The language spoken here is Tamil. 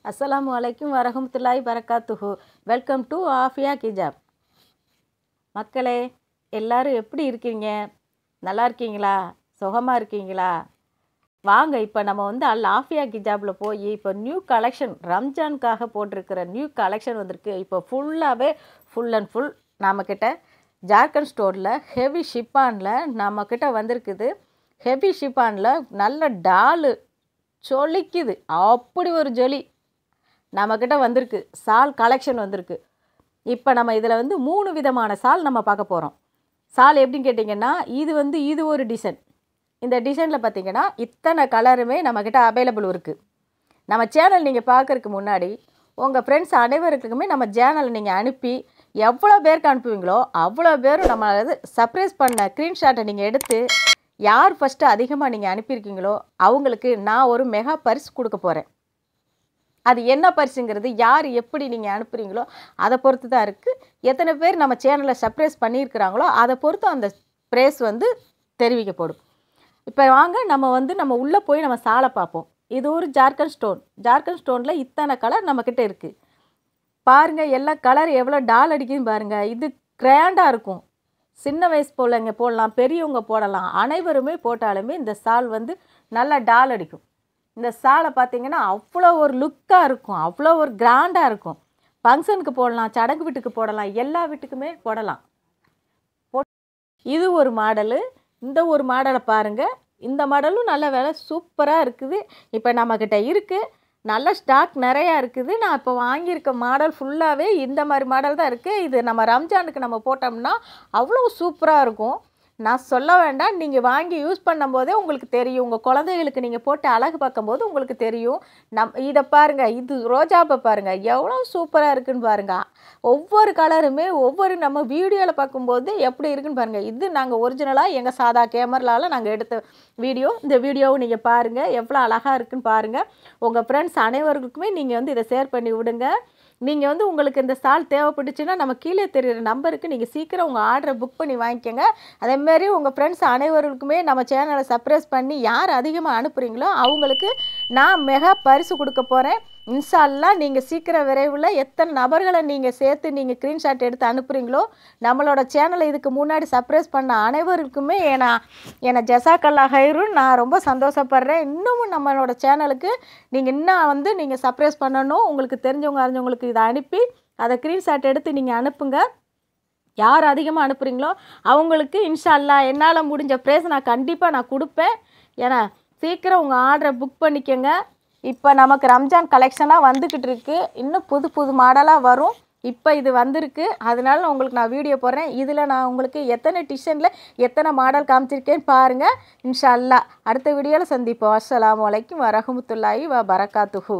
அஸ்ஸலாமு அலைக்கும் வரஹ்மத்துல்லாஹி வரகாத்துஹு. Welcome to Aafiya hijab. மக்களே எல்லாரும் எப்படி இருக்கீங்க? நல்லா இருக்கீங்களா? சுகமாக இருக்கீங்களா? வாங்க இப்போ நம்ம வந்து ஆஃபியா கிஜாபில் போய் இப்போ நியூ கலெக்ஷன் ரம்ஜானுக்காக போட்டிருக்கிற நியூ கலெக்ஷன் வந்திருக்கு. இப்போ ஃபுல்லாகவே ஃபுல் அண்ட் ஃபுல் நம்மக்கிட்ட ஜார்க்கண்ட் ஸ்டோரில் ஹெவி ஷிப்பானில் நம்மக்கிட்ட வந்திருக்குது. ஹெவி ஷிப்பானில் நல்ல டாலு சொலிக்குது, அப்படி ஒரு ஜொலி நம்மக்கிட்ட வந்திருக்கு. சால் கலெக்ஷன் வந்திருக்கு. இப்போ நம்ம இதில் வந்து 3 விதமான சால் நம்ம பார்க்க போகிறோம். சால் எப்படின்னு கேட்டிங்கன்னா, இது ஒரு டிசைன். இந்த டிசைனில் பார்த்திங்கன்னா இத்தனை கலருமே நம்மக்கிட்ட அவைலபிள் இருக்குது. நம்ம சேனல் நீங்கள் பார்க்குறதுக்கு முன்னாடி உங்கள் ஃப்ரெண்ட்ஸ் அனைவருக்குமே நம்ம சேனலை நீங்கள் அனுப்பி எவ்வளோ பேருக்கு அனுப்புவீங்களோ அவ்வளோ பேரும் நம்ம சர்ப்ரைஸ் பண்ண ஸ்க்ரீன்ஷாட்டை நீங்கள் எடுத்து யார் ஃபஸ்ட்டு அதிகமாக நீங்கள் அனுப்பியிருக்கீங்களோ அவங்களுக்கு நான் ஒரு மெகா பரிசு கொடுக்க போகிறேன். அது என்ன பரிசுங்கிறது யார் எப்படி நீங்கள் அனுப்புகிறீங்களோ அதை பொறுத்து தான் இருக்குது. எத்தனை பேர் நம்ம சேனலில் சர்ப்ரைஸ் பண்ணியிருக்கிறாங்களோ அதை பொறுத்து அந்த ப்ரைஸ் வந்து தெரிவிக்கப்படும். இப்போ வாங்க நம்ம உள்ளே போய் நம்ம சாலை பார்ப்போம். இது ஒரு ஜார்க்கண்ட் ஸ்டோன். ஜார்க்கண்ட் ஸ்டோனில் இத்தனை கலர் நம்மக்கிட்ட இருக்குது. பாருங்கள், எல்லா கலர் எவ்வளோ டால் அடிக்குதுன்னு பாருங்கள். இது கிராண்டாக இருக்கும். சின்ன வயசு பிள்ளைங்க போடலாம், பெரியவங்க போடலாம், அனைவருமே போட்டாலுமே இந்த சால் வந்து நல்லா டால் அடிக்கும். இந்த சாலை பார்த்திங்கன்னா அவ்வளோ ஒரு லுக்காக இருக்கும், அவ்வளோ ஒரு கிராண்டாக இருக்கும். ஃபங்க்ஷனுக்கு போடலாம், சடங்கு வீட்டுக்கு போடலாம், எல்லா வீட்டுக்குமே போடலாம். இது ஒரு மாடலு. இந்த ஒரு மாடலை பாருங்கள். இந்த மாடலும் நல்ல விலை சூப்பராக இருக்குது. இப்போ நம்மக்கிட்ட இருக்குது, நல்ல ஸ்டாக் நிறையா இருக்குது. நான் இப்போ வாங்கியிருக்க மாடல் ஃபுல்லாகவே இந்த மாதிரி மாடல் தான் இருக்குது. இது நம்ம ரம்ஜானுக்கு நம்ம போட்டோம்னா அவ்வளோ சூப்பராக இருக்கும். நான் சொல்ல வேண்டாம், நீங்கள் வாங்கி யூஸ் பண்ணும்போதே உங்களுக்கு தெரியும். உங்கள் குழந்தைகளுக்கு நீங்கள் போட்டு அழகு பார்க்கும்போது உங்களுக்கு தெரியும். இதை பாருங்கள், இது ரோஜாப்பை பாருங்கள் எவ்வளோ சூப்பராக இருக்குதுன்னு பாருங்கள். ஒவ்வொரு கலருமே ஒவ்வொரு நம்ம வீடியோவில் பார்க்கும்போது எப்படி இருக்குன்னு பாருங்கள். இது நாங்கள் ஒரிஜினலாக எங்கள் சாதா கேமராவில் நாங்கள் எடுத்த வீடியோ. இந்த வீடியோவை நீங்கள் பாருங்கள், எவ்வளோ அழகாக இருக்குன்னு பாருங்கள். உங்கள் ஃப்ரெண்ட்ஸ் அனைவருக்குமே நீங்கள் வந்து இதை ஷேர் பண்ணி விடுங்க. நீங்கள் வந்து உங்களுக்கு இந்த சால் தேவைப்பட்டுச்சுன்னா நம்ம கீழே தெரிகிற நம்பருக்கு நீங்கள் சீக்கிரம் உங்கள் ஆர்டரை புக் பண்ணி வாங்கிக்கோங்க. அதேமாரி உங்கள் ஃப்ரெண்ட்ஸ் அனைவருக்குமே நம்ம சேனலை சர்ப்ரைஸ் பண்ணி யார் அதிகமாக அனுப்புகிறீங்களோ அவங்களுக்கு நான் மெகா பரிசு கொடுக்க போகிறேன். இன்ஷா அல்லாஹ் நீங்கள் சீக்கிரம் விரைவில் எத்தனை நபர்களை நீங்கள் சேர்த்து நீங்கள் ஸ்க்ரீன்ஷாட் எடுத்து அனுப்புகிறீங்களோ நம்மளோட சேனலை இதுக்கு முன்னாடி சர்ப்ரைஸ் பண்ண அனைவருக்குமே என்னை ஜஸாக்கல்லா ஹைருன்னு நான் ரொம்ப சந்தோஷப்படுறேன். இன்னமும் நம்மளோட சேனலுக்கு நீங்கள் சர்ப்ரைஸ் பண்ணணும். உங்களுக்கு தெரிஞ்சவங்க அறிஞ்சவங்களுக்கு இதை அனுப்பி அதை ஸ்க்ரீன்ஷாட் எடுத்து நீங்கள் அனுப்புங்க. யார் அதிகமாக அனுப்புகிறீங்களோ அவங்களுக்கு இன்ஷா அல்லாஹ் என்னால் முடிஞ்ச ப்ரைஸ் நான் கண்டிப்பாக கொடுப்பேன். ஏன்னா சீக்கிரம் உங்கள் ஆர்டரை புக் பண்ணிக்கோங்க. இப்போ நமக்கு ரம்ஜான் கலெக்ஷனாக வந்துக்கிட்டு இருக்குது. இன்னும் புது புது மாடலாக வரும். இப்போ இது வந்திருக்கு, அதனால உங்களுக்கு நான் வீடியோ போடுறேன். இதில் நான் உங்களுக்கு எத்தனை டிசைனில் எத்தனை மாடல் காமிச்சிருக்கேன்னு பாருங்கள். இன்ஷா அல்லாஹ் அடுத்த வீடியோவில் சந்திப்போம். அஸ்ஸலாமு அலைக்கும் வரஹ்மத்துல்லாஹி வபரகாத்துஹு.